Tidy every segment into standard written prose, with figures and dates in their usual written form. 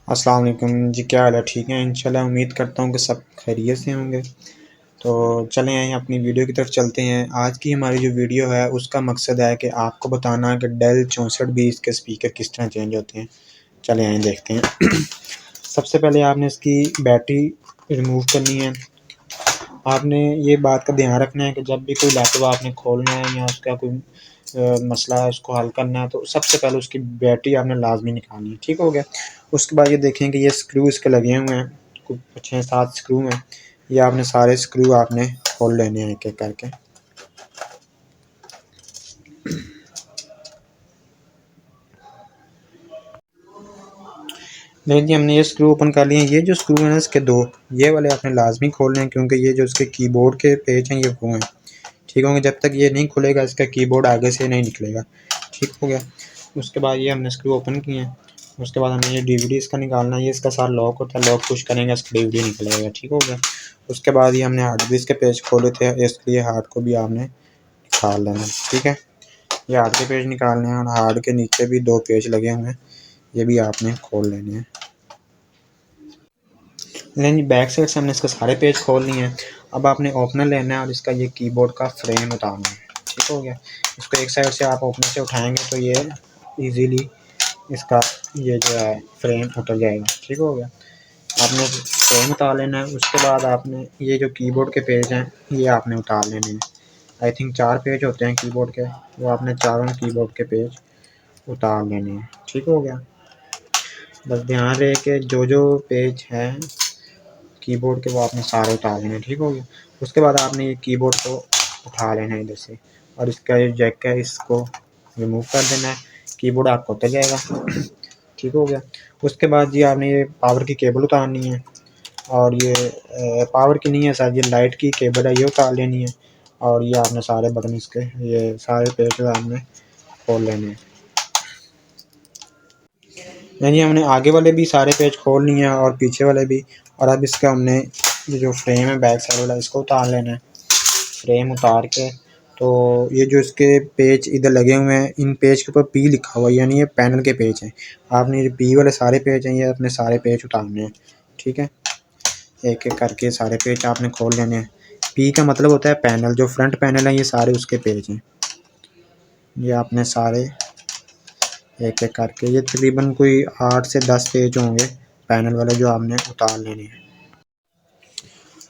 अस्सलाम वालेकुम जी, क्या हाल है? ठीक है इंशाल्लाह। उम्मीद करता हूँ कि सब खैरियत से होंगे। तो चलें आइए अपनी वीडियो की तरफ चलते हैं। आज की हमारी जो वीडियो है उसका मकसद है कि आपको बताना कि डेल 6420 के स्पीकर किस तरह चेंज होते हैं। चलें आइए देखते हैं। सबसे पहले आपने इसकी बैटरी रिमूव करनी है। आपने ये बात का ध्यान रखना है कि जब भी कोई लैपटॉप आपने खोलना है या उसका कोई मसला है उसको हल करना है, तो सबसे पहले उसकी बैटरी आपने लाजमी निकालनी है। ठीक हो गया। उसके बाद ये देखें कि ये स्क्रू इसके लगे हुए हैं, कुछ 6-7 स्क्रू हैं। ये आपने सारे स्क्रू आपने खोल लेने हैं एक एक करके। नहीं जी, हमने ये स्क्रू ओपन कर लिए हैं। ये जो स्क्रू हैं ना इसके दो, ये वाले आपने लाजमी खोलने हैं, क्योंकि ये जो इसके कीबोर्ड के पेज हैं ये वो हैं। ठीक होंगे। जब तक ये नहीं खुलेगा इसका कीबोर्ड आगे से नहीं निकलेगा। ठीक हो गया। उसके बाद ये हमने स्क्रू ओपन किए हैं। उसके बाद हमें ये डीवीडी इसका निकालना है। ये इसका सारा लॉक होता है, लॉक पुश करेंगे इसका डीवीडी निकलेगा। ठीक हो गया। उसके बाद ये हमने हार्ड डिस्क के पेज खोले थे, इसलिए हार्ड को भी आपने निकाल लेना है। ठीक है। ये हार्ड के पेज निकालने हैं और हार्ड के नीचे भी दो पेज लगे हुए हैं, ये भी आपने खोल लेने हैं। नहीं, बैक साइड से हमने इसके सारे पेज खोल लिए हैं। अब आपने ओपनर लेना है और इसका ये कीबोर्ड का फ्रेम उतारना है। ठीक हो गया। इसको एक साइड से आप ओपनर से उठाएंगे तो ये इजीली इसका ये जो है फ्रेम उतर जाएगा। ठीक हो गया। आपने फ्रेम उतार लेना है। उसके बाद आपने ये जो कीबोर्ड के पेज हैं ये आपने उतार लेने हैं। आई थिंक 4 पेज होते हैं कीबोर्ड के, वो आपने चारों कीबोर्ड के पेज उतार लेने हैं। ठीक हो गया। बस ध्यान रहे कि जो जो पेज हैं कीबोर्ड के वो आपने सारे उतार लेने। ठीक हो गया। उसके बाद आपने ये कीबोर्ड को उठा लेना है इधर से, और इसका जो जैक है इसको रिमूव कर देना है। कीबोर्ड आपको उतर जाएगा। ठीक हो गया। उसके बाद जी आपने ये पावर की केबल उतारनी है, और ये पावर की नहीं है सर, ये लाइट की केबल है, ये उतार लेनी है। और ये आपने सारे बटन इसके ये सारे पेज आपने खोल लेने हैं। यानी हमने आगे वाले भी सारे पेज खोल लिए हैं और पीछे वाले भी। और अब इसका हमने ये जो फ्रेम है बैक साइड वाला इसको उतार लेना है। फ्रेम उतार के तो ये जो इसके पेज इधर लगे हुए हैं, इन पेज के ऊपर पी लिखा हुआ है, यानी ये पैनल के पेज हैं। आपने ये पी वाले सारे पेज हैं, ये अपने सारे पेज उतारने हैं। ठीक है। एक एक करके सारे पेज आपने खोल लेने हैं। पी का मतलब होता है पैनल, जो फ्रंट पैनल है ये सारे उसके पेज हैं। ये आपने सारे एक एक करके, ये तकरीबन कोई 8 से 10 पेज होंगे पैनल वाले, जो आपने उतार लेने हैं।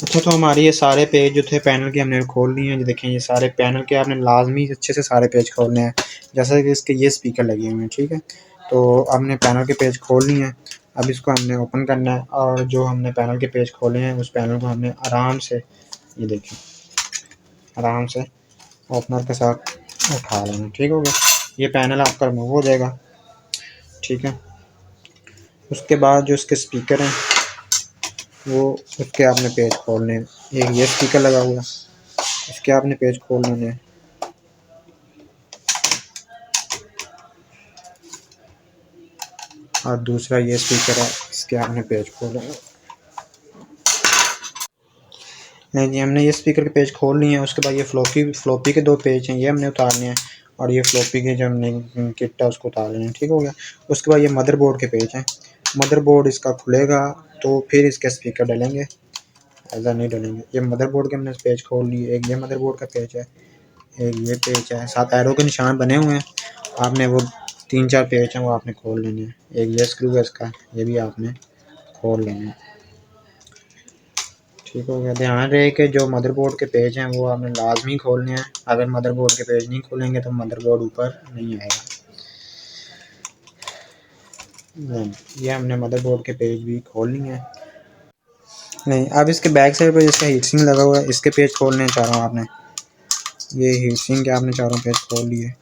अच्छा, तो हमारे ये सारे पेज जो थे पैनल के हमने खोल लिए हैं। जो देखें ये सारे पैनल के आपने लाजमी अच्छे से सारे पेज खोलने हैं, जैसा कि इसके ये स्पीकर लगे हुए हैं। ठीक है। तो हमने पैनल के पेज खोल लिए हैं। अब इसको हमने ओपन करना है, और जो हमने पैनल के पेज खोले हैं उस पैनल को हमने आराम से, ये देखें, आराम से ओपनर के साथ उठा लेना। ठीक हो गया। ये पैनल आपका रिमूव हो जाएगा। ठीक है। उसके बाद जो इसके स्पीकर हैं वो उसके आपने पेज खोलने हैं। एक ये स्पीकर लगा हुआ है, इसके आपने पेज खोल लेने हैं। और दूसरा ये स्पीकर है, इसके आपने पेज खोल लेना है। नहीं जी, हमने ये स्पीकर के पेज खोल लिए हैं। उसके बाद ये फ्लॉपी के दो पेज हैं, ये हमने उतारने हैं। और ये फ्लॉपी के जो हमने किट है उसको उतार लेना है। ठीक हो गया। उसके बाद ये मदरबोर्ड के पेज हैं। मदरबोर्ड इसका खुलेगा तो फिर इसके स्पीकर डलेंगे, ऐसा नहीं डलेंगे। ये मदरबोर्ड के हमने पेज खोल लिए। एक ये मदरबोर्ड का पेज है, एक ये पेज है, साथ एरो के निशान बने हुए हैं। आपने वो 3-4 पेज हैं वो आपने खोल लेने हैं। एक ये स्क्रू है इसका, ये भी आपने खोल लेने हैं। ठीक हो गया। ध्यान रहे कि जो मदरबोर्ड के पेज हैं वो आपने लाजमी खोलने हैं। अगर मदरबोर्ड के पेज नहीं खोलेंगे तो मदरबोर्ड ऊपर नहीं आएगा। नहीं, ये हमने मदरबोर्ड के पेज भी खोल लिए हैं। नहीं, अब इसके बैक साइड पर जिसका हीट सिंक लगा हुआ है इसके पेज खोलने हैं चारों आपने। ये हीट सिंक के आपने चारों पेज खोल लिए।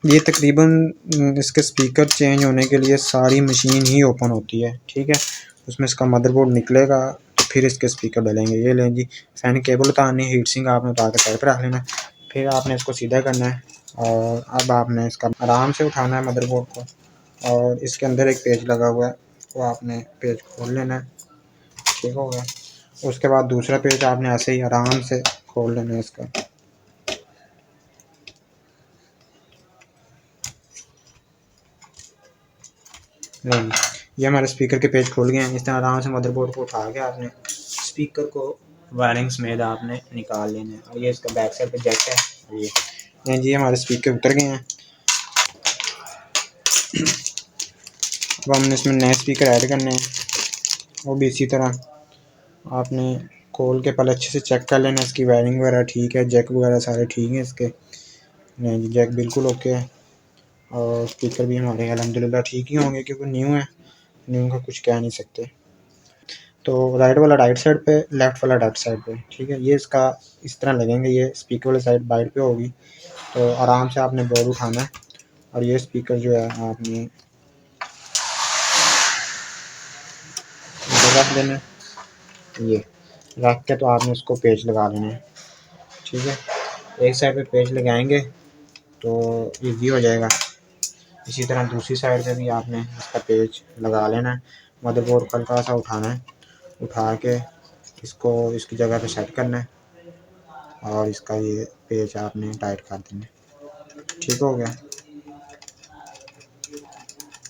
ये तकरीबन इसके स्पीकर चेंज होने के लिए सारी मशीन ही ओपन होती है। ठीक है। उसमें इसका मदरबोर्ड निकलेगा तो फिर इसके स्पीकर डलेंगे। ये लें जी, फैन केबल उतारनी है, हीट सिंक आपने उतार के साइड पर रख लेना है। फिर आपने इसको सीधा करना है, और अब आपने इसका आराम से उठाना है मदरबोर्ड को, और इसके अंदर एक पेज लगा हुआ है वो आपने पेज खोल लेना है। ठीक हो गया। उसके बाद दूसरा पेज आपने ऐसे ही आराम से खोल लेना है इसका। नहीं, ये हमारे स्पीकर के पेज खुल गए हैं। इस तरह आराम से मदरबोर्ड को उठा के आपने स्पीकर को वायरिंग समेत आपने निकाल लेना है। और ये इसका बैक साइड पे जैक है। और ये जी हमारे स्पीकर उतर गए हैं। अब हमने इसमें नए स्पीकर ऐड करने हैं, वो भी इसी तरह आपने खोल के पहले अच्छे से चेक कर लेना, इसकी वायरिंग वगैरह ठीक है, जैक वगैरह सारे ठीक हैं इसके। नहीं जी, जैक बिल्कुल ओके है। और स्पीकर भी हमारे अल्हम्दुलिल्लाह ठीक ही होंगे क्योंकि न्यू है, न्यू का कुछ कह नहीं सकते। तो राइट वाला राइट साइड पे, लेफ्ट वाला लेफ्ट साइड पे, ठीक है। ये इसका इस तरह लगेंगे, ये स्पीकर वाली साइड बाइट पे होगी। तो आराम से आपने बोर्ड उठाना है और ये स्पीकर जो है आपने इधर रख देना है। ये रख के तो आपने इसको पेच लगा लेना है, ठीक है। एक साइड पे पेच लगाएंगे तो ईजी हो जाएगा। इसी तरह दूसरी साइड पे भी आपने इसका पेच लगा लेना है। मदरबोर्ड को हल्का सा उठाना है, उठा के इसको इसकी जगह पे सेट करना है और इसका ये पेच आपने टाइट कर देना है। ठीक हो गया,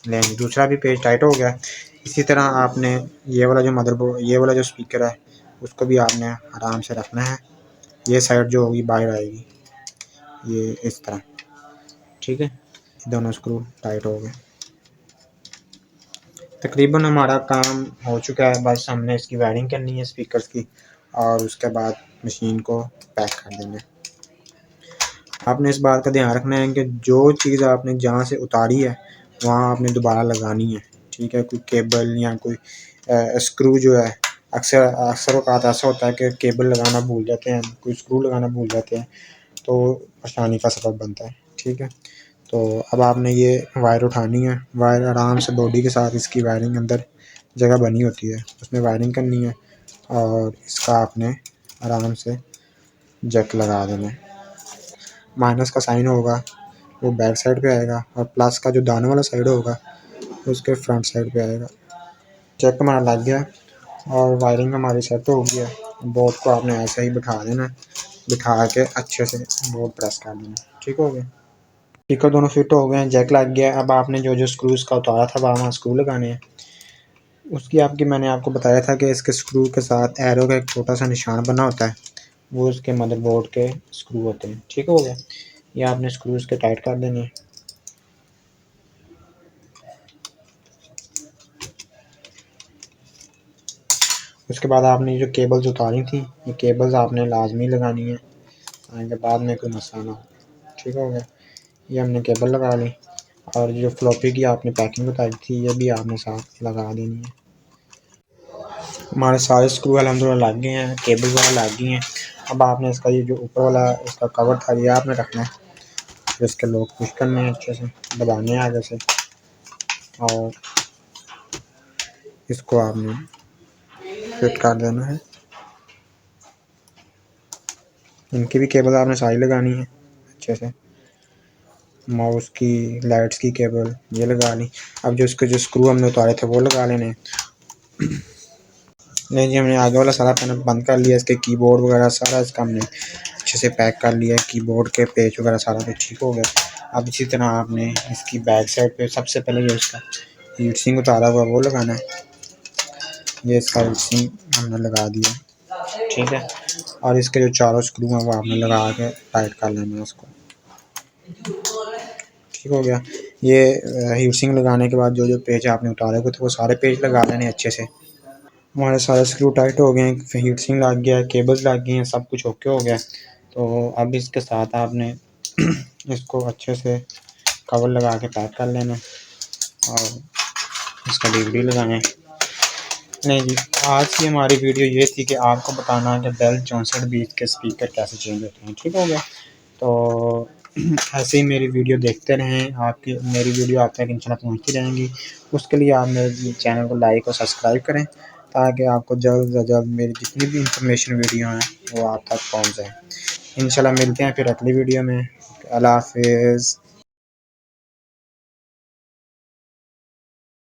लेकिन दूसरा भी पेज टाइट हो गया। इसी तरह आपने ये वाला जो मदरबोर्ड, ये वाला जो स्पीकर है, उसको भी आपने आराम से रखना है। ये साइड जो होगी बाहर आएगी, ये इस तरह, ठीक है। दोनों स्क्रू टाइट हो गए। तकरीबन हमारा काम हो चुका है, बस हमने इसकी वायरिंग करनी है स्पीकर्स की और उसके बाद मशीन को पैक कर देना है। आपने इस बात का ध्यान रखना है कि जो चीज़ आपने जहाँ से उतारी है वहाँ आपने दोबारा लगानी है, ठीक है। कोई केबल या कोई स्क्रू जो है, अक्सर अक्सर औक़ात ऐसा होता है कि केबल लगाना भूल जाते हैं, कोई स्क्रू लगाना भूल जाते हैं, तो परेशानी का सबब बनता है, ठीक है। तो अब आपने ये वायर उठानी है, वायर आराम से बॉडी के साथ इसकी वायरिंग अंदर जगह बनी होती है, उसमें वायरिंग करनी है और इसका आपने आराम से जैक लगा देना है। माइनस का साइन होगा वो बैक साइड पे आएगा और प्लस का जो दाने वाला साइड होगा उसके फ्रंट साइड पे आएगा। जैक हमारा लग गया और वायरिंग हमारी सेट हो गई है। बोर्ड को आपने ऐसे ही बिठा देना है, बिठा के अच्छे से बोर्ड प्रेस कर देना, ठीक हो गया। स्पीकर दोनों फिट हो गए हैं, जैक लग गया। अब आपने जो जो स्क्रूज का उतारा था वहाँ स्क्रू लगाने हैं। उसकी आपकी मैंने आपको बताया था कि इसके स्क्रू के साथ एरो का एक छोटा सा निशान बना होता है, वो उसके मदरबोर्ड के स्क्रू होते हैं, ठीक हो गया। ये आपने स्क्रूज के टाइट कर देने हैं। उसके बाद आपने जो केबल्स उतारी थी, ये केबल्स आपने लाजमी लगानी है ताकि बाद में कोई मसला ना हो, ठीक हो गया। ये हमने केबल लगा ली और जो फ्लॉपी की आपने पैकिंग बताई थी ये भी आपने साथ लगा देनी है। हमारे सारे स्क्रू अल्हम्दुलिल्लाह लग गए हैं, केबल वगैरह लग गई हैं। अब आपने इसका ये जो ऊपर वाला इसका कवर था ये आपने रखना है, फिर इसके लोग पुश करने हैं, अच्छे से दबाने हैं आगे से और इसको आपने फिट कर देना है। इनकी भी केबल आपने सारी लगानी है अच्छे से। माउस की, लाइट्स की केबल ये लगा ली। अब जो इसके जो स्क्रू हमने उतारे थे वो लगा लेने। नहीं जी, हमने आगे वाला सारा पैनल बंद कर लिया, इसके कीबोर्ड वगैरह सारा इसका हमने अच्छे से पैक कर लिया, कीबोर्ड के पेच वगैरह सारा कुछ ठीक हो गया। अब इसी तरह आपने इसकी बैक साइड पे सबसे पहले जो इसका हीट सिंक उतारा हुआ वो लगाना है। ये इसका हीट सिंक हमने लगा दिया, ठीक है। और इसके जो चारों स्क्रू हैं वो आपने लगा के टाइट कर लेना है उसको, ठीक हो गया। ये हीट सिंक लगाने के बाद जो जो पेज आपने उतारे हुए थे वो सारे पेज लगा लेने अच्छे से। हमारे सारे स्क्रू टाइट हो गए हैं, हीट सिंक लग गया है, केबल्स लग गई हैं, सब कुछ ओके हो गया। तो अब इसके साथ आपने इसको अच्छे से कवर लगा के पैक कर लेना और इसका डीवीडी लगाना है। नहीं जी, आज की हमारी वीडियो ये थी कि आपको बताना है कि बेल 6420 के स्पीकर कैसे चेंज होते हैं, ठीक हो गया। तो ऐसे ही मेरी वीडियो देखते रहें, आपकी मेरी वीडियो आप तक इंशाल्लाह पहुंचती रहेंगी। उसके लिए आप मेरे चैनल को लाइक और सब्सक्राइब करें ताकि आपको जल्द से जल्द मेरी जितनी भी इंफॉर्मेशन वीडियो हैं वो आप तक पहुंच जाए। इंशाल्लाह मिलते हैं फिर अगली वीडियो में। अल्लाह हाफिज़।